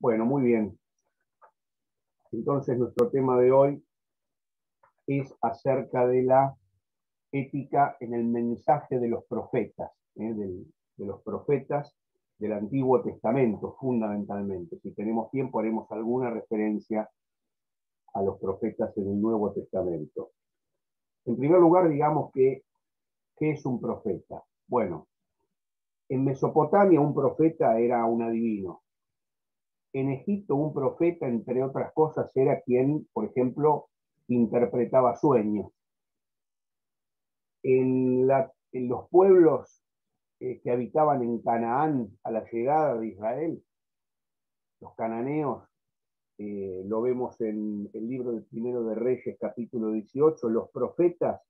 Bueno, muy bien. Entonces nuestro tema de hoy es acerca de la ética en el mensaje de los profetas, de los profetas del Antiguo Testamento, fundamentalmente. Si tenemos tiempo, haremos alguna referencia a los profetas en el Nuevo Testamento. En primer lugar, digamos que, ¿qué es un profeta? Bueno, en Mesopotamia un profeta era un adivino. En Egipto un profeta, entre otras cosas, era quien, por ejemplo, interpretaba sueños. En los pueblos que habitaban en Canaán a la llegada de Israel, los cananeos, lo vemos en el libro del Primero de Reyes, capítulo 18, los profetas,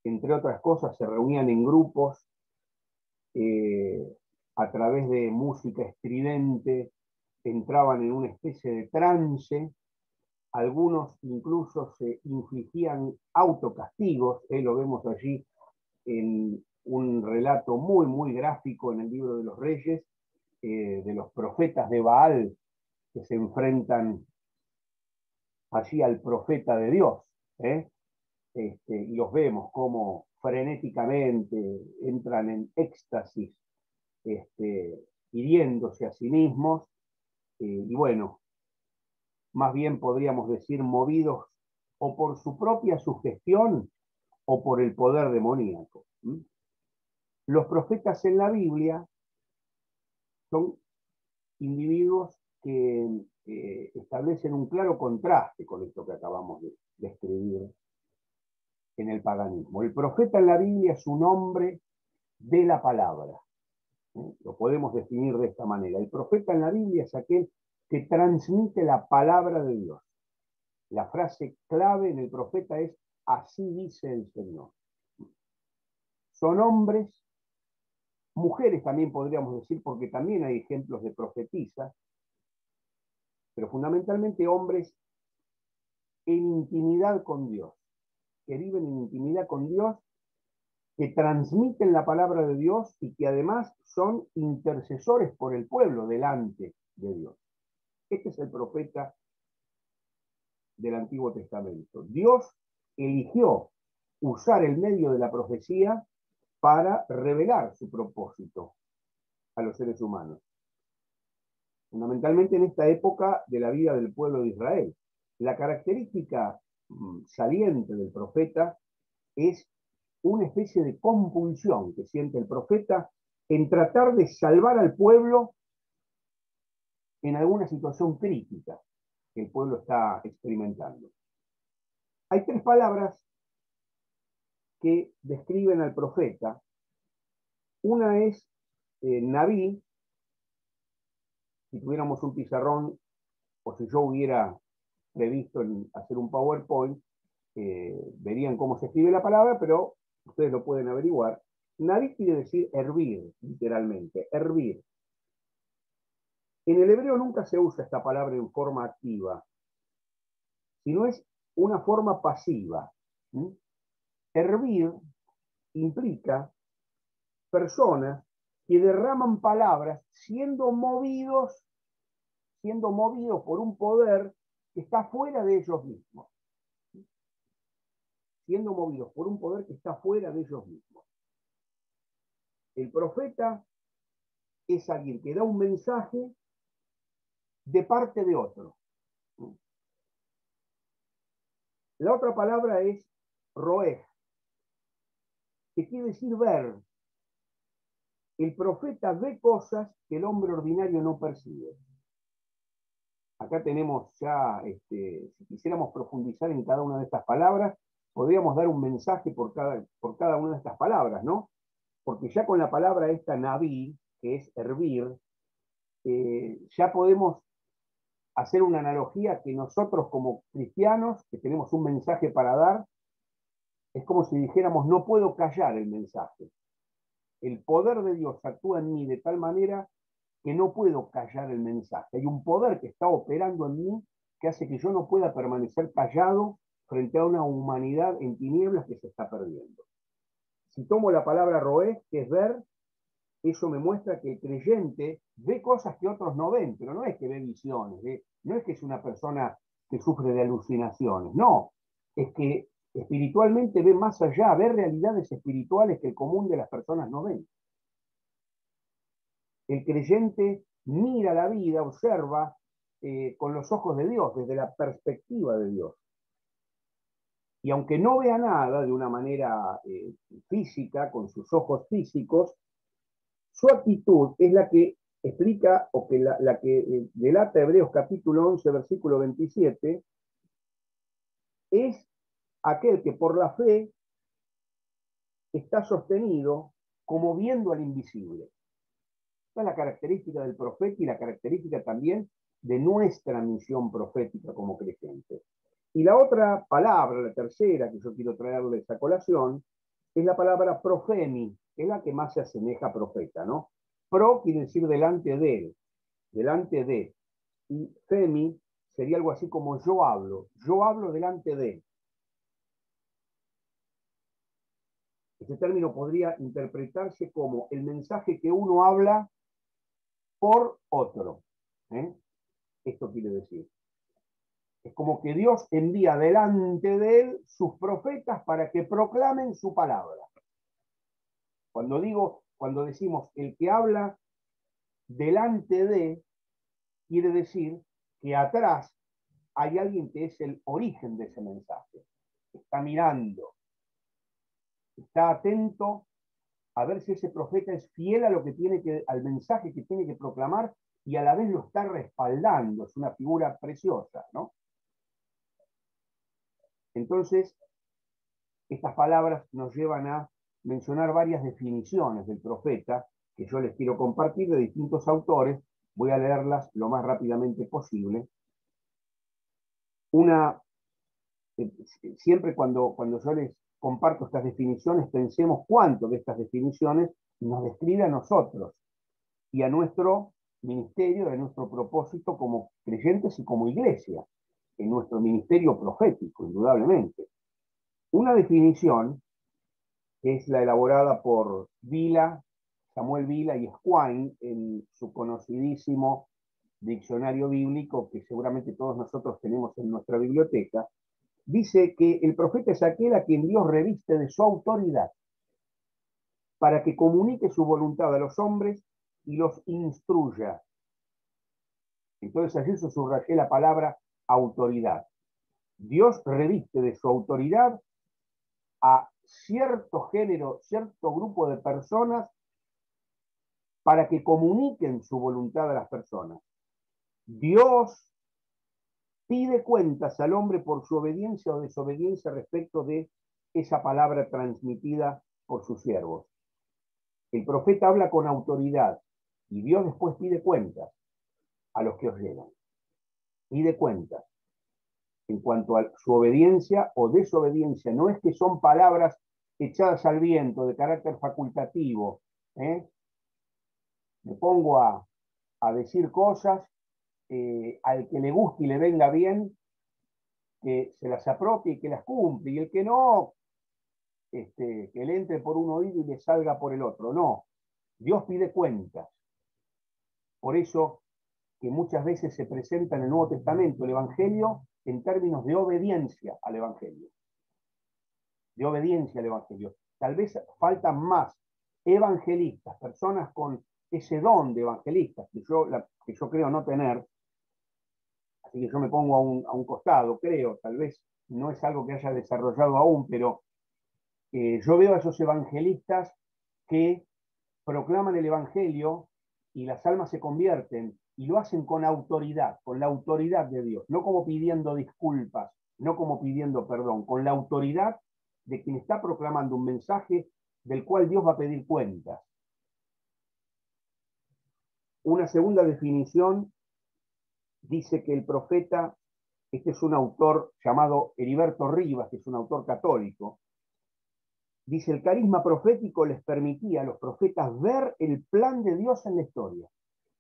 entre otras cosas, se reunían en grupos a través de música estridente, entraban en una especie de trance. Algunos incluso se infligían autocastigos, lo vemos allí en un relato muy, muy gráfico en el libro de los Reyes, de los profetas de Baal que se enfrentan allí al profeta de Dios, y los vemos como frenéticamente entran en éxtasis, hiriéndose a sí mismos, y bueno, más bien podríamos decir movidos o por su propia sugestión o por el poder demoníaco. Los profetas en la Biblia son individuos que establecen un claro contraste con esto que acabamos de describir en el paganismo. El profeta en la Biblia es un hombre de la palabra. Lo podemos definir de esta manera. El profeta en la Biblia es aquel que transmite la palabra de Dios. La frase clave en el profeta es: así dice el Señor. Son hombres, mujeres también podríamos decir, porque también hay ejemplos de profetisas, pero fundamentalmente hombres en intimidad con Dios, que viven en intimidad con Dios, que transmiten la palabra de Dios y que además son intercesores por el pueblo delante de Dios. Este es el profeta del Antiguo Testamento. Dios eligió usar el medio de la profecía para revelar su propósito a los seres humanos. Fundamentalmente en esta época de la vida del pueblo de Israel. La característica saliente del profeta es una especie de compulsión que siente el profeta en tratar de salvar al pueblo en alguna situación crítica que el pueblo está experimentando. Hay tres palabras que describen al profeta. Una es Naví. Si tuviéramos un pizarrón o si yo hubiera previsto en hacer un PowerPoint, verían cómo se escribe la palabra, pero ustedes lo pueden averiguar. Naví quiere decir hervir, literalmente, hervir. En el hebreo nunca se usa esta palabra en forma activa, sino es una forma pasiva. Hervir implica personas que derraman palabras siendo movidos por un poder que está fuera de ellos mismos. Siendo movidos por un poder que está fuera de ellos mismos. El profeta es alguien que da un mensaje de parte de otro. La otra palabra es roej, que quiere decir ver. El profeta ve cosas que el hombre ordinario no percibe. Acá tenemos ya, si quisiéramos profundizar en cada una de estas palabras, podríamos dar un mensaje por cada una de estas palabras, ¿no? Porque ya con la palabra esta naví, que es hervir, ya podemos hacer una analogía que nosotros como cristianos, que tenemos un mensaje para dar, es como si dijéramos: no puedo callar el mensaje. El poder de Dios actúa en mí de tal manera que no puedo callar el mensaje. Hay un poder que está operando en mí que hace que yo no pueda permanecer callado frente a una humanidad en tinieblas que se está perdiendo. Si tomo la palabra roé, que es ver, eso me muestra que el creyente ve cosas que otros no ven, pero no es que ve visiones, no es que es una persona que sufre de alucinaciones, no, es que espiritualmente ve más allá, ve realidades espirituales que el común de las personas no ven. El creyente mira la vida, observa con los ojos de Dios, desde la perspectiva de Dios. Y aunque no vea nada de una manera física, con sus ojos físicos, su actitud es la que explica, o que la que delata Hebreos capítulo 11, versículo 27, es aquel que por la fe está sostenido como viendo al invisible. Esta es la característica del profeta y la característica también de nuestra misión profética como creyentes. Y la otra palabra, la tercera que yo quiero traerles a colación, es la palabra profemi, que es la que más se asemeja a profeta, ¿no? Pro quiere decir delante de él, delante de. Y femi sería algo así como yo hablo delante de. Este término podría interpretarse como el mensaje que uno habla por otro. Esto quiere decir. Es como que Dios envía delante de él sus profetas para que proclamen su palabra. Cuando decimos el que habla delante de, quiere decir que atrás hay alguien que es el origen de ese mensaje. Está mirando, está atento a ver si ese profeta es fiel a lo que tiene que, al mensaje que tiene que proclamar, y a la vez lo está respaldando. Es una figura preciosa, ¿no? Entonces, estas palabras nos llevan a mencionar varias definiciones del profeta que yo les quiero compartir de distintos autores. Voy a leerlas lo más rápidamente posible. Siempre cuando yo les comparto estas definiciones, pensemos cuánto de estas definiciones nos describe a nosotros y a nuestro ministerio, a nuestro propósito como creyentes y como iglesia, en nuestro ministerio profético, indudablemente. Una definición es la elaborada por Samuel Vila y Squine en su conocidísimo diccionario bíblico, que seguramente todos nosotros tenemos en nuestra biblioteca. Dice que el profeta es aquel a quien Dios reviste de su autoridad para que comunique su voluntad a los hombres y los instruya. Entonces allí se subrayé la palabra autoridad. Dios reviste de su autoridad a cierto género, cierto grupo de personas para que comuniquen su voluntad a las personas. Dios pide cuentas al hombre por su obediencia o desobediencia respecto de esa palabra transmitida por sus siervos. El profeta habla con autoridad y Dios después pide cuentas a los que os llegan. Pide cuentas en cuanto a su obediencia o desobediencia. No es que son palabras echadas al viento de carácter facultativo. Me pongo a decir cosas, al que le guste y le venga bien, que se las apropie y que las cumple, y el que no, que le entre por un oído y le salga por el otro. No, Dios pide cuentas. Por eso que muchas veces se presenta en el Nuevo Testamento el Evangelio en términos de obediencia al Evangelio. De obediencia al Evangelio. Tal vez faltan más evangelistas, personas con ese don de evangelistas que yo creo no tener. Así que yo me pongo a un costado, creo, tal vez no es algo que haya desarrollado aún, pero yo veo a esos evangelistas que proclaman el Evangelio y las almas se convierten, y lo hacen con autoridad, con la autoridad de Dios, no como pidiendo disculpas, no como pidiendo perdón, con la autoridad de quien está proclamando un mensaje del cual Dios va a pedir cuentas. Una segunda definición dice que el profeta, este es un autor llamado Heriberto Rivas, que es un autor católico, dice: el carisma profético les permitía a los profetas ver el plan de Dios en la historia.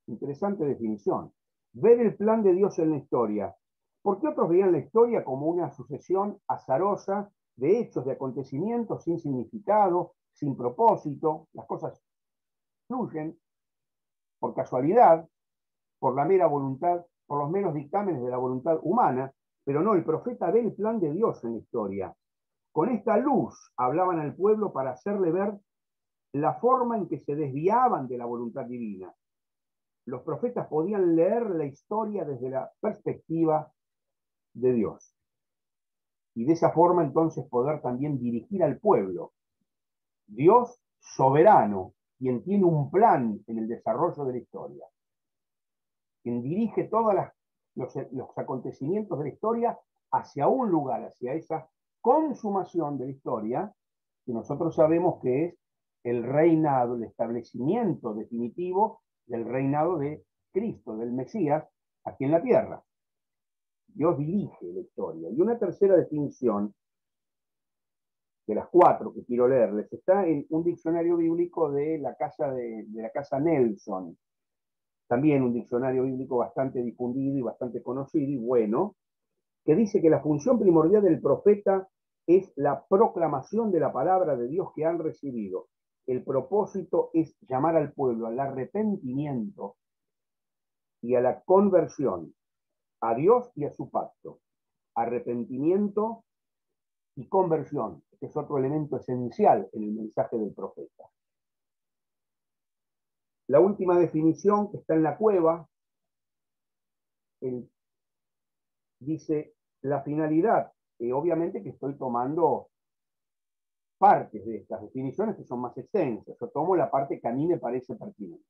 Interesante definición. Ver el plan de Dios en la historia. Porque otros veían la historia como una sucesión azarosa de hechos, de acontecimientos sin significado, sin propósito. Las cosas fluyen por casualidad, por la mera voluntad, por los meros dictámenes de la voluntad humana, pero no, el profeta ve el plan de Dios en la historia. Con esta luz hablaban al pueblo para hacerle ver la forma en que se desviaban de la voluntad divina. Los profetas podían leer la historia desde la perspectiva de Dios. Y de esa forma entonces poder también dirigir al pueblo. Dios soberano, quien tiene un plan en el desarrollo de la historia, quien dirige todos los acontecimientos de la historia hacia un lugar, hacia esa consumación de la historia, que nosotros sabemos que es el reinado, el establecimiento definitivo del reinado de Cristo, del Mesías, aquí en la tierra. Dios dirige la historia. Y una tercera definición, de las 4 que quiero leerles, está en un diccionario bíblico de la casa Nelson. También un diccionario bíblico bastante difundido y bastante conocido y bueno, que dice que la función primordial del profeta es la proclamación de la palabra de Dios que han recibido. El propósito es llamar al pueblo al arrepentimiento y a la conversión, a Dios y a su pacto. Arrepentimiento y conversión, que es otro elemento esencial en el mensaje del profeta. La última definición que está en la cueva, dice la finalidad, obviamente que estoy tomando partes de estas definiciones que son más extensas, yo tomo la parte que a mí me parece pertinente.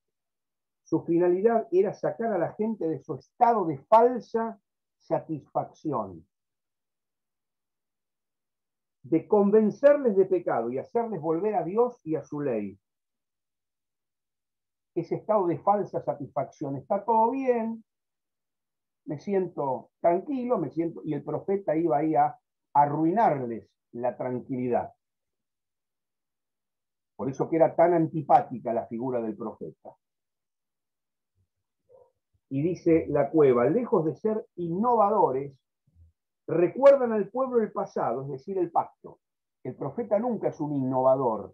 Su finalidad era sacar a la gente de su estado de falsa satisfacción, de convencerles de pecado y hacerles volver a Dios y a su ley. Ese estado de falsa satisfacción, está todo bien, me siento tranquilo, y el profeta iba ahí a arruinarles la tranquilidad. Por eso que era tan antipática la figura del profeta. Y dice la cueva, lejos de ser innovadores, recuerdan al pueblo el pasado, es decir, el pacto. El profeta nunca es un innovador.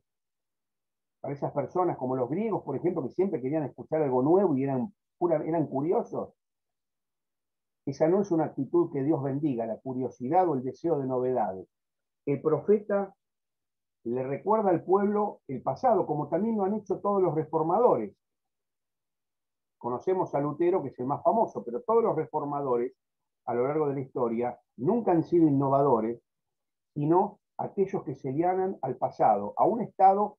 Para esas personas como los griegos, por ejemplo, que siempre querían escuchar algo nuevo y eran curiosos, esa no es una actitud que Dios bendiga, la curiosidad o el deseo de novedades. El profeta le recuerda al pueblo el pasado, como también lo han hecho todos los reformadores. Conocemos a Lutero, que es el más famoso, pero todos los reformadores a lo largo de la historia nunca han sido innovadores, sino aquellos que se llanan al pasado, a un estado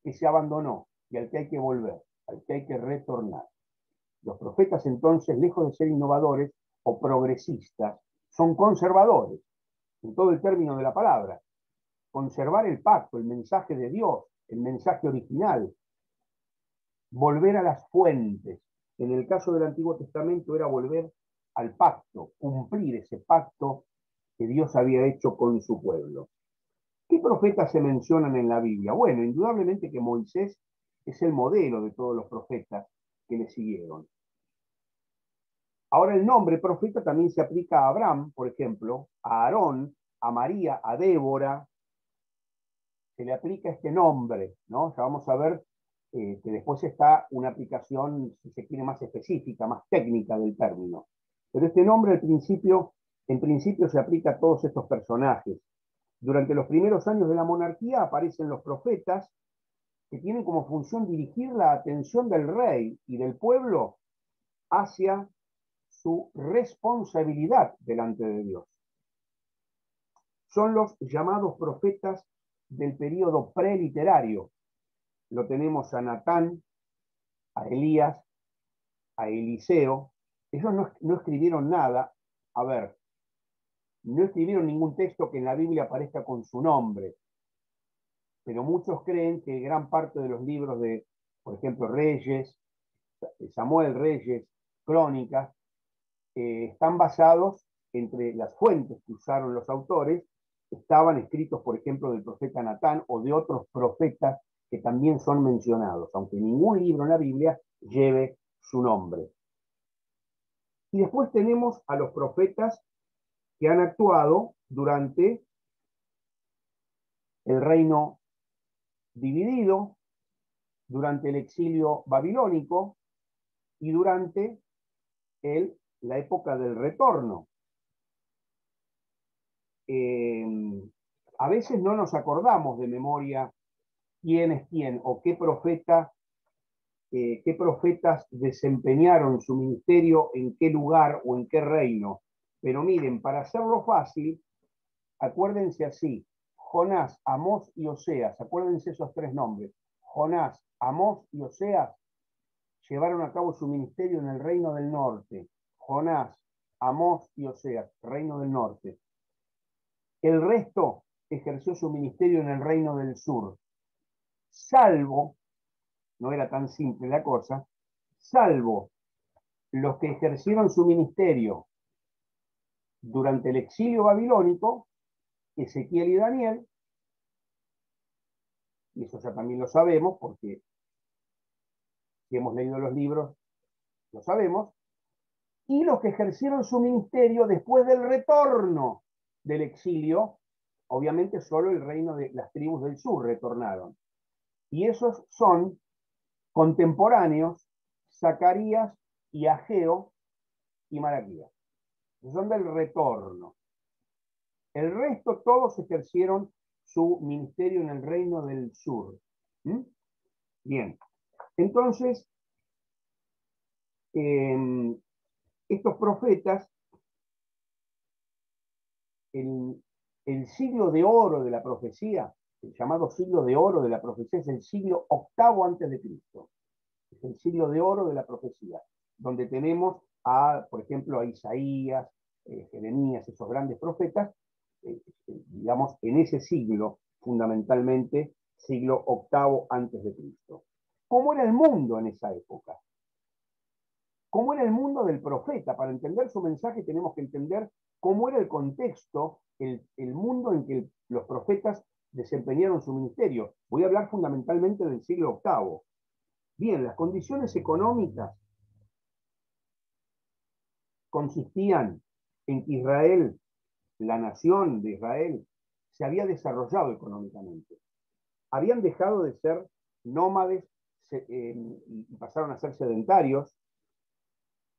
que se abandonó y al que hay que volver, al que hay que retornar. Los profetas entonces, lejos de ser innovadores o progresistas, son conservadores, en todo el término de la palabra. Conservar el pacto, el mensaje de Dios, el mensaje original, volver a las fuentes. En el caso del Antiguo Testamento era volver al pacto, cumplir ese pacto que Dios había hecho con su pueblo. ¿Qué profetas se mencionan en la Biblia? Bueno, indudablemente que Moisés es el modelo de todos los profetas que le siguieron. Ahora el nombre profeta también se aplica a Abraham, por ejemplo, a Aarón, a María, a Débora. Se le aplica este nombre, ¿no? Ya vamos a ver que después está una aplicación, si se quiere, más específica, más técnica del término. Pero este nombre en principio se aplica a todos estos personajes. Durante los primeros años de la monarquía aparecen los profetas que tienen como función dirigir la atención del rey y del pueblo hacia su responsabilidad delante de Dios. Son los llamados profetas del período preliterario. Lo tenemos a Natán, a Elías, a Eliseo. Ellos no escribieron nada. A ver, no escribieron ningún texto que en la Biblia aparezca con su nombre. Pero muchos creen que gran parte de los libros de, por ejemplo, Reyes, Samuel, Reyes, Crónicas, están basados entre las fuentes que usaron los autores, estaban escritos, por ejemplo, del profeta Natán o de otros profetas que también son mencionados, aunque ningún libro en la Biblia lleve su nombre. Y después tenemos a los profetas que han actuado durante el reino dividido, durante el exilio babilónico y durante la época del retorno. A veces no nos acordamos de memoria quién es quién o qué profetas desempeñaron su ministerio en qué lugar o en qué reino. Pero miren, para hacerlo fácil, acuérdense así: Jonás, Amós y Oseas. Acuérdense esos tres nombres: Jonás, Amós y Oseas llevaron a cabo su ministerio en el reino del norte. Jonás, Amós y Oseas, reino del norte. El resto ejerció su ministerio en el reino del sur, salvo, no era tan simple la cosa, salvo los que ejercieron su ministerio durante el exilio babilónico, Ezequiel y Daniel, y eso ya también lo sabemos porque si hemos leído los libros lo sabemos, y los que ejercieron su ministerio después del retorno del exilio. Obviamente solo el reino de las tribus del sur retornaron. Y esos son contemporáneos: Zacarías y Ageo y Malaquías. Son del retorno. El resto todos ejercieron su ministerio en el reino del sur. ¿Mm? Bien. Entonces, estos profetas, el siglo de oro de la profecía, el llamado siglo de oro de la profecía, es el siglo octavo antes de Cristo. Es el siglo de oro de la profecía, donde tenemos por ejemplo, a Isaías, Jeremías, esos grandes profetas, digamos, en ese siglo, fundamentalmente, siglo octavo antes de Cristo. ¿Cómo era el mundo en esa época? ¿Cómo era el mundo del profeta? Para entender su mensaje tenemos que entender cómo era el contexto, el mundo en que los profetas desempeñaron su ministerio. Voy a hablar fundamentalmente del siglo octavo. Bien, las condiciones económicas consistían en que Israel, la nación de Israel, se había desarrollado económicamente. Habían dejado de ser nómades y pasaron a ser sedentarios,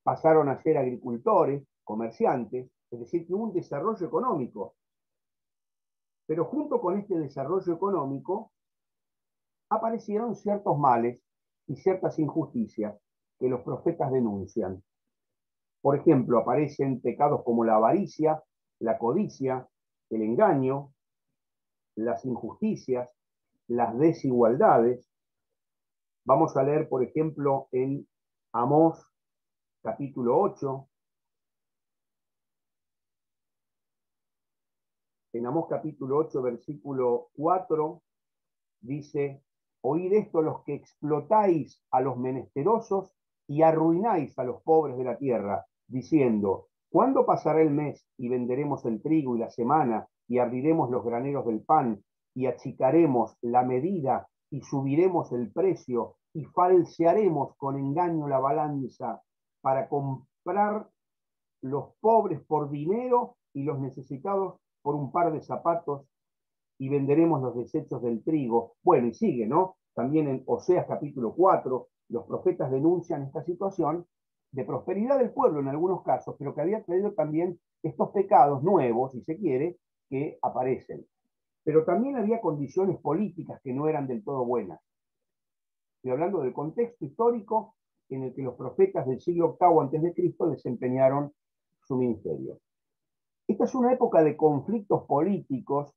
pasaron a ser agricultores, comerciantes, es decir, que hubo un desarrollo económico. Pero junto con este desarrollo económico aparecieron ciertos males y ciertas injusticias que los profetas denuncian. Por ejemplo, aparecen pecados como la avaricia, la codicia, el engaño, las injusticias, las desigualdades. Vamos a leer, por ejemplo, en Amós capítulo 8. En Amós capítulo 8, versículo 4, dice: oíd esto los que explotáis a los menesterosos y arruináis a los pobres de la tierra, diciendo: ¿cuándo pasará el mes y venderemos el trigo y la semana y abriremos los graneros del pan y achicaremos la medida y subiremos el precio y falsearemos con engaño la balanza para comprar los pobres por dinero y los necesitados por un par de zapatos, y venderemos los desechos del trigo? Bueno, y sigue, ¿no? También en Oseas capítulo 4, los profetas denuncian esta situación de prosperidad del pueblo en algunos casos, pero que había traído también estos pecados nuevos, si se quiere, que aparecen. Pero también había condiciones políticas que no eran del todo buenas. Estoy hablando del contexto histórico en el que los profetas del siglo VIII antes de Cristo desempeñaron su ministerio. Esta es una época de conflictos políticos,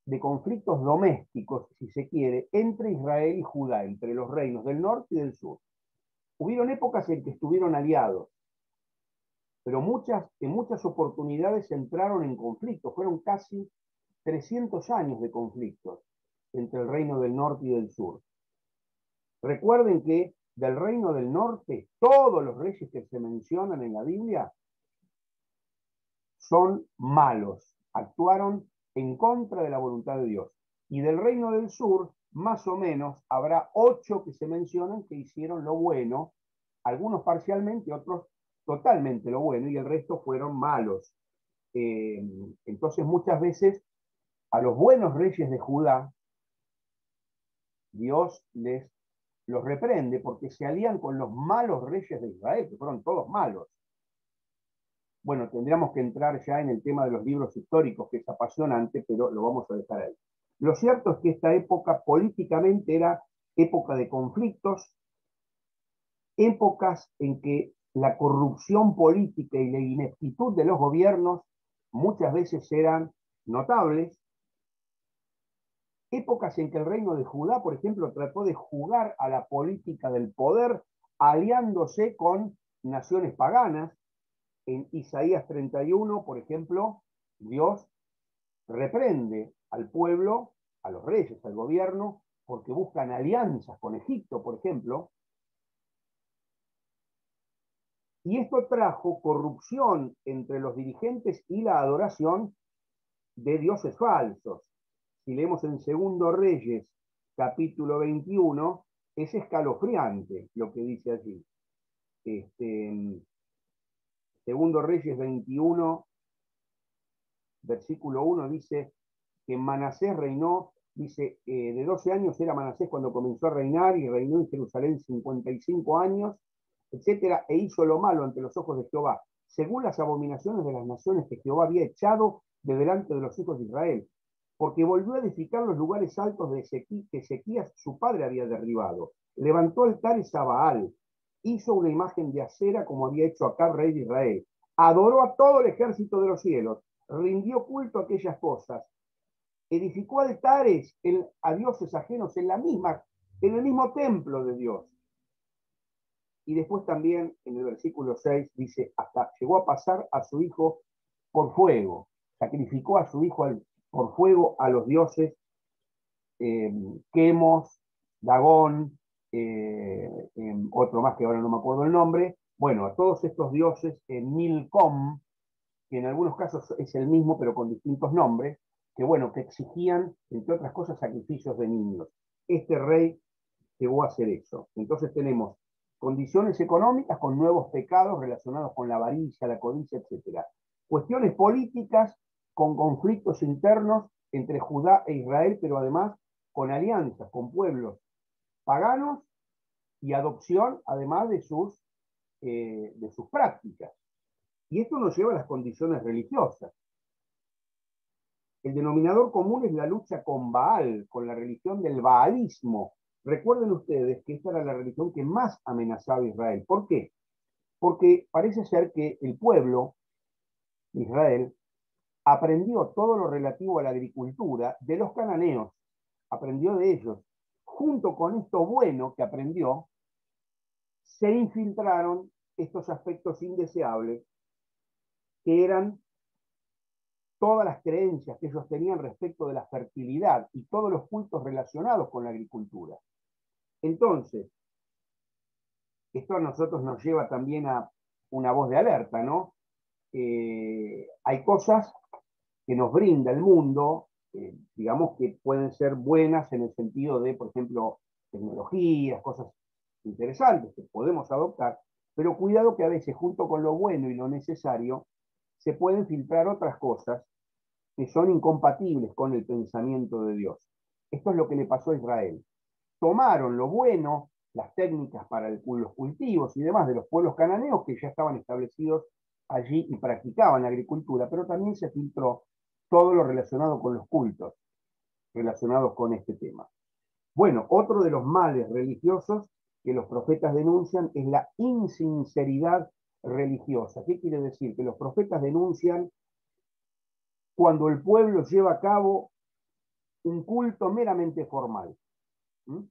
de conflictos domésticos, si se quiere, entre Israel y Judá, entre los reinos del norte y del sur. Hubieron épocas en que estuvieron aliados, pero en muchas oportunidades entraron en conflicto. Fueron casi 300 años de conflictos entre el reino del norte y del sur. Recuerden que del reino del norte, todos los reyes que se mencionan en la Biblia son malos, actuaron en contra de la voluntad de Dios. Y del reino del sur, más o menos, habrá 8 que se mencionan que hicieron lo bueno, algunos parcialmente, otros totalmente lo bueno, y el resto fueron malos. Entonces muchas veces a los buenos reyes de Judá, Dios les los reprende porque se alían con los malos reyes de Israel, que fueron todos malos. Bueno, tendríamos que entrar ya en el tema de los libros históricos, que es apasionante, pero lo vamos a dejar ahí. Lo cierto es que esta época políticamente era época de conflictos, épocas en que la corrupción política y la ineptitud de los gobiernos muchas veces eran notables, épocas en que el reino de Judá, por ejemplo, trató de jugar a la política del poder aliándose con naciones paganas. En Isaías 31, por ejemplo, Dios reprende al pueblo, a los reyes, al gobierno, porque buscan alianzas con Egipto, por ejemplo, y esto trajo corrupción entre los dirigentes y la adoración de dioses falsos. Si leemos en Segundo Reyes, capítulo 21, es escalofriante lo que dice allí. Segundo Reyes 21, versículo 1, dice que Manasés reinó, dice, de 12 años era Manasés cuando comenzó a reinar y reinó en Jerusalén 55 años, etcétera, e hizo lo malo ante los ojos de Jehová, según las abominaciones de las naciones que Jehová había echado de delante de los hijos de Israel, porque volvió a edificar los lugares altos de que Ezequías su padre había derribado, levantó altares a Baal, hizo una imagen de acera como había hecho Acab, rey de Israel, adoró a todo el ejército de los cielos, rindió culto a aquellas cosas, edificó altares a dioses ajenos en el mismo templo de Dios. Y después también en el versículo 6 dice, hasta llegó a pasar a su hijo por fuego, sacrificó a su hijo por fuego a los dioses Quemos, Dagón, otro más que ahora no me acuerdo el nombre, bueno, a todos estos dioses Milcom, que en algunos casos es el mismo pero con distintos nombres, que bueno, que exigían, entre otras cosas, sacrificios de niños. Este rey llegó a hacer eso. Entonces tenemos condiciones económicas con nuevos pecados relacionados con la avaricia, la codicia, etc. Cuestiones políticas con conflictos internos entre Judá e Israel, pero además con alianzas con pueblos paganos y adopción, además de sus prácticas. Y esto nos lleva a las condiciones religiosas. El denominador común es la lucha con Baal, con la religión del baalismo. Recuerden ustedes que esta era la religión que más amenazaba a Israel. ¿Por qué? Porque parece ser que el pueblo de Israel aprendió todo lo relativo a la agricultura de los cananeos, aprendió de ellos. Junto con esto bueno que aprendió, se infiltraron estos aspectos indeseables que eran todas las creencias que ellos tenían respecto de la fertilidad y todos los cultos relacionados con la agricultura. Entonces, esto a nosotros nos lleva también a una voz de alerta, ¿no? Hay cosas que nos brinda el mundo, digamos que pueden ser buenas en el sentido de, por ejemplo, tecnologías, cosas interesantes que podemos adoptar, pero cuidado que a veces junto con lo bueno y lo necesario se pueden filtrar otras cosas que son incompatibles con el pensamiento de Dios. Esto es lo que le pasó a Israel. Tomaron lo bueno, las técnicas para los cultivos y demás de los pueblos cananeos que ya estaban establecidos allí y practicaban la agricultura, pero también se filtró todo lo relacionado con los cultos, relacionados con este tema. Bueno, otro de los males religiosos que los profetas denuncian es la insinceridad religiosa. ¿Qué quiere decir? Que los profetas denuncian cuando el pueblo lleva a cabo un culto meramente formal, ¿sí?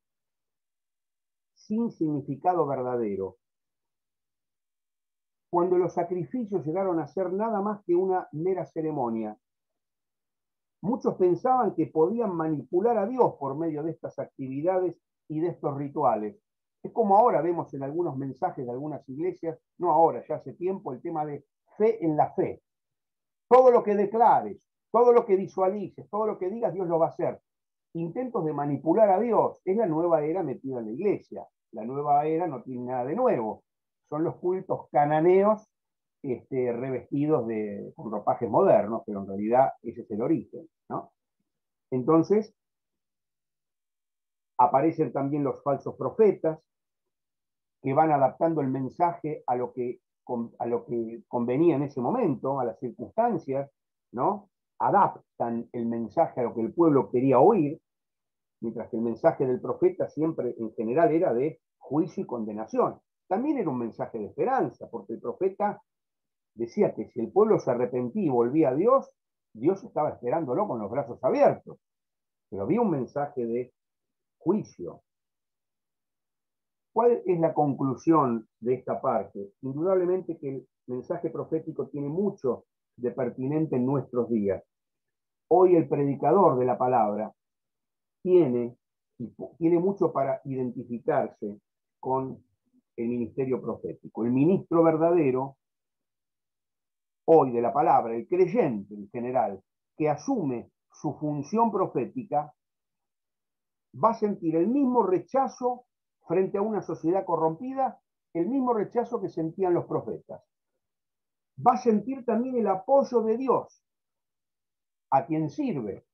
Sin significado verdadero. Cuando los sacrificios llegaron a ser nada más que una mera ceremonia. Muchos pensaban que podían manipular a Dios por medio de estas actividades y de estos rituales. Es como ahora vemos en algunos mensajes de algunas iglesias, no ahora, ya hace tiempo, el tema de fe en la fe. Todo lo que declares, todo lo que visualices, todo lo que digas, Dios lo va a hacer. Intentos de manipular a Dios, es la nueva era metida en la iglesia. La nueva era no tiene nada de nuevo. Son los cultos cananeos revestidos con ropajes modernos, pero en realidad ese es el origen, ¿no? Entonces, Aparecen también los falsos profetas, que van adaptando el mensaje a lo que convenía en ese momento, a las circunstancias, ¿no? Adaptan el mensaje a lo que el pueblo quería oír, mientras que el mensaje del profeta siempre en general era de juicio y condenación. También era un mensaje de esperanza, porque el profeta decía que si el pueblo se arrepentía y volvía a Dios, Dios estaba esperándolo con los brazos abiertos. Pero había un mensaje de juicio. ¿Cuál es la conclusión de esta parte? Indudablemente que el mensaje profético tiene mucho de pertinente en nuestros días. Hoy el predicador de la palabra tiene mucho para identificarse con el ministerio profético. El ministro verdadero, hoy de la palabra, el creyente en general, que asume su función profética, va a sentir el mismo rechazo frente a una sociedad corrompida, el mismo rechazo que sentían los profetas. Va a sentir también el apoyo de Dios a quien sirve.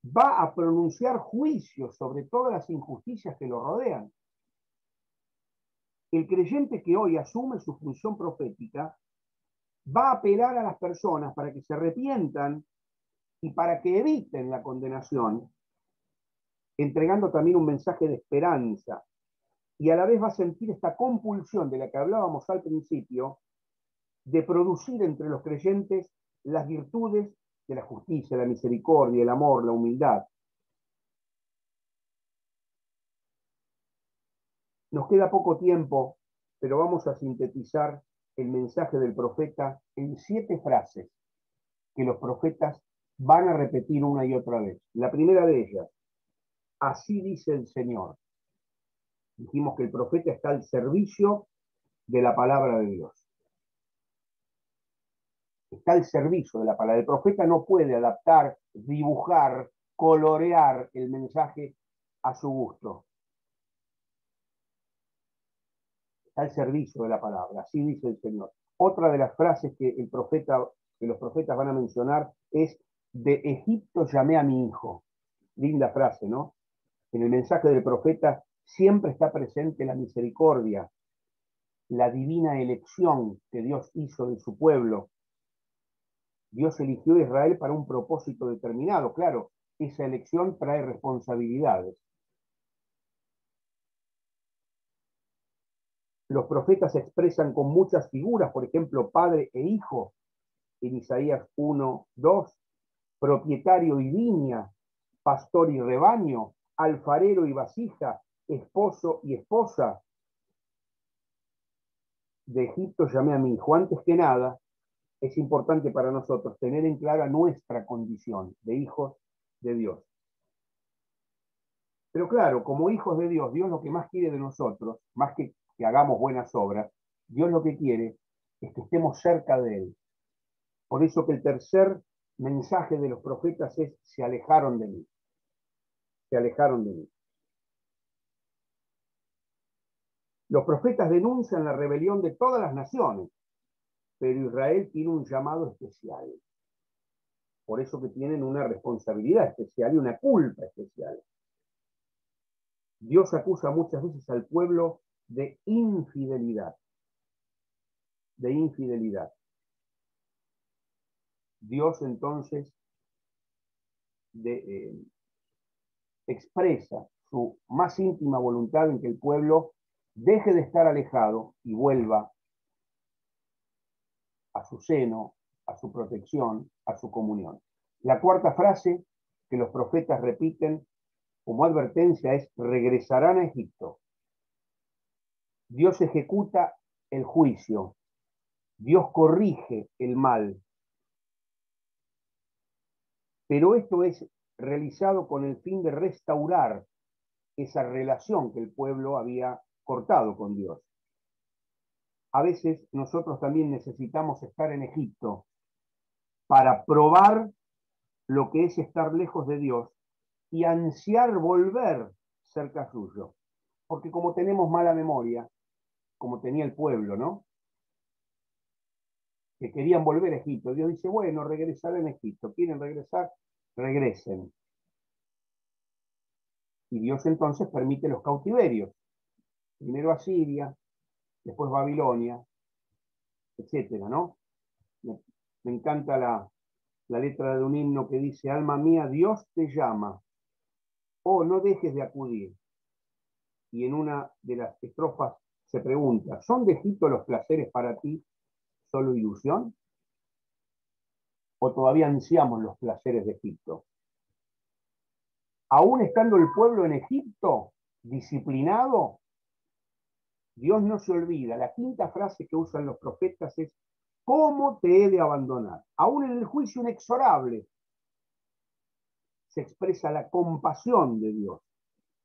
Va a pronunciar juicios sobre todas las injusticias que lo rodean. El creyente que hoy asume su función profética va a apelar a las personas para que se arrepientan y para que eviten la condenación, entregando también un mensaje de esperanza. Y a la vez va a sentir esta compulsión de la que hablábamos al principio, de producir entre los creyentes las virtudes de la justicia, la misericordia, el amor, la humildad. Nos queda poco tiempo, pero vamos a sintetizar el mensaje del profeta en 7 frases que los profetas van a repetir una y otra vez. La primera de ellas, así dice el Señor. Dijimos que el profeta está al servicio de la palabra de Dios. Está al servicio de la palabra. El profeta no puede adaptar, dibujar, colorear el mensaje a su gusto. Está al servicio de la palabra, así dice el Señor. Otra de las frases que los profetas van a mencionar es: de Egipto llamé a mi hijo. Linda frase, ¿no? En el mensaje del profeta siempre está presente la misericordia, la divina elección que Dios hizo de su pueblo. Dios eligió a Israel para un propósito determinado. Claro, esa elección trae responsabilidades. Los profetas se expresan con muchas figuras, por ejemplo, padre e hijo, en Isaías 1, 2, propietario y viña, pastor y rebaño, alfarero y vasija, esposo y esposa. De Egipto llamé a mi hijo. Antes que nada, es importante para nosotros tener en clara nuestra condición de hijos de Dios. Pero claro, como hijos de Dios, Dios lo que más quiere de nosotros, más que hagamos buenas obras, Dios lo que quiere es que estemos cerca de Él. Por eso que el tercer mensaje de los profetas es: se alejaron de mí. Se alejaron de mí. Los profetas denuncian la rebelión de todas las naciones, pero Israel tiene un llamado especial. Por eso que tienen una responsabilidad especial y una culpa especial. Dios acusa muchas veces al pueblo de infidelidad. De infidelidad. Dios entonces expresa su más íntima voluntad en que el pueblo deje de estar alejado y vuelva a su seno, a su protección, a su comunión. La cuarta frase que los profetas repiten como advertencia es: regresarán a Egipto. Dios ejecuta el juicio. Dios corrige el mal. Pero esto es realizado con el fin de restaurar esa relación que el pueblo había cortado con Dios. A veces nosotros también necesitamos estar en Egipto para probar lo que es estar lejos de Dios y ansiar volver cerca suyo. Porque como tenemos mala memoria, como tenía el pueblo, ¿no? Que querían volver a Egipto. Dios dice: bueno, regresar en Egipto. ¿Quieren regresar? Regresen. Y Dios entonces permite los cautiverios. Primero Asiria, después Babilonia, etcétera, ¿no? Me encanta la letra de un himno que dice: alma mía, Dios te llama, oh, no dejes de acudir. Y en una de las estrofas se pregunta: ¿son de Egipto los placeres para ti solo ilusión? ¿O todavía ansiamos los placeres de Egipto? Aún estando el pueblo en Egipto, disciplinado, Dios no se olvida. La quinta frase que usan los profetas es: ¿cómo te he de abandonar? Aún en el juicio inexorable se expresa la compasión de Dios.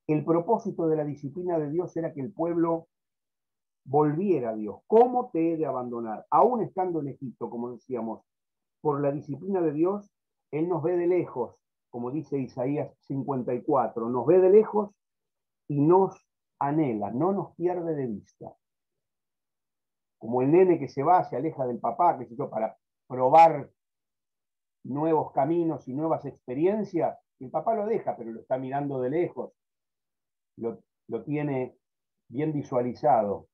El propósito de la disciplina de Dios era que el pueblo volviera a Dios. ¿Cómo te he de abandonar? Aún estando en Egipto, como decíamos, por la disciplina de Dios, Él nos ve de lejos, como dice Isaías 54, nos ve de lejos y nos anhela, no nos pierde de vista. Como el nene que se va, se aleja del papá, que se yo, para probar nuevos caminos y nuevas experiencias, el papá lo deja, pero lo está mirando de lejos, lo tiene bien visualizado,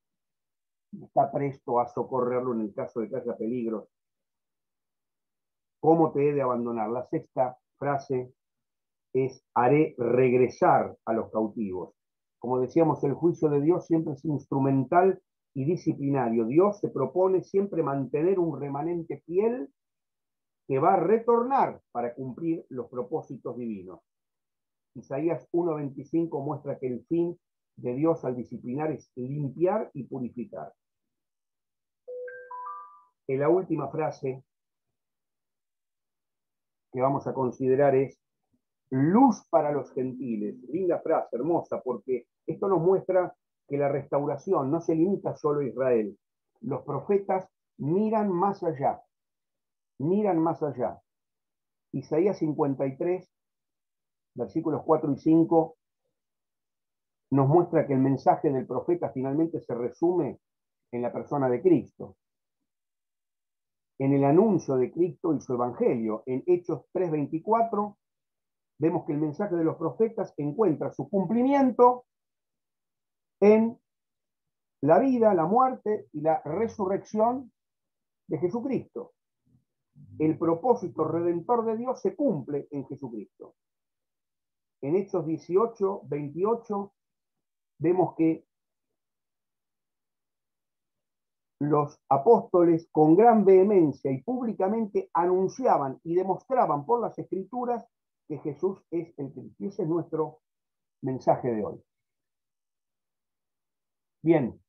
está presto a socorrerlo en el caso de que haya peligro. ¿Cómo te he de abandonar? La sexta frase es: haré regresar a los cautivos. Como decíamos, el juicio de Dios siempre es instrumental y disciplinario. Dios se propone siempre mantener un remanente fiel que va a retornar para cumplir los propósitos divinos. Isaías 1:25 muestra que el fin de Dios al disciplinar es limpiar y purificar. En la última frase que vamos a considerar es: luz para los gentiles. Linda frase, hermosa, porque esto nos muestra que la restauración no se limita solo a Israel. Los profetas miran más allá, miran más allá. Isaías 53, versículos 4 y 5, nos muestra que el mensaje del profeta finalmente se resume en la persona de Cristo, en el anuncio de Cristo y su evangelio. En Hechos 3:24 vemos que el mensaje de los profetas encuentra su cumplimiento en la vida, la muerte y la resurrección de Jesucristo. El propósito redentor de Dios se cumple en Jesucristo. En Hechos 18:28 vemos que los apóstoles con gran vehemencia y públicamente anunciaban y demostraban por las Escrituras que Jesús es el Cristo. Y ese es nuestro mensaje de hoy. Bien.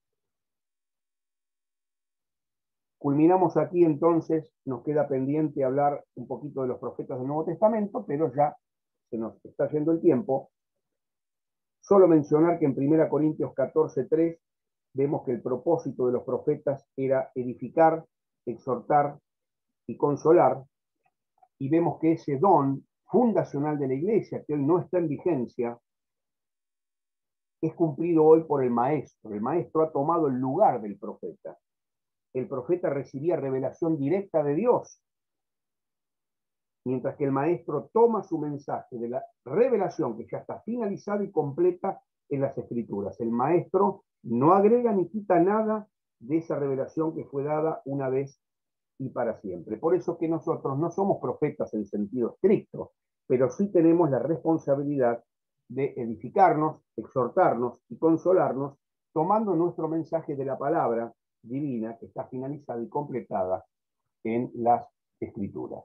Culminamos aquí entonces, nos queda pendiente hablar un poquito de los profetas del Nuevo Testamento, pero ya se nos está yendo el tiempo. Solo mencionar que en 1 Corintios 14:3 vemos que el propósito de los profetas era edificar, exhortar y consolar, y vemos que ese don fundacional de la iglesia, que hoy no está en vigencia, es cumplido hoy por el maestro. El maestro ha tomado el lugar del profeta. El profeta recibía revelación directa de Dios, mientras que el maestro toma su mensaje de la revelación que ya está finalizada y completa en las Escrituras. El maestro no agrega ni quita nada de esa revelación que fue dada una vez y para siempre. Por eso que nosotros no somos profetas en sentido estricto, pero sí tenemos la responsabilidad de edificarnos, exhortarnos y consolarnos, tomando nuestro mensaje de la palabra divina que está finalizada y completada en las Escrituras.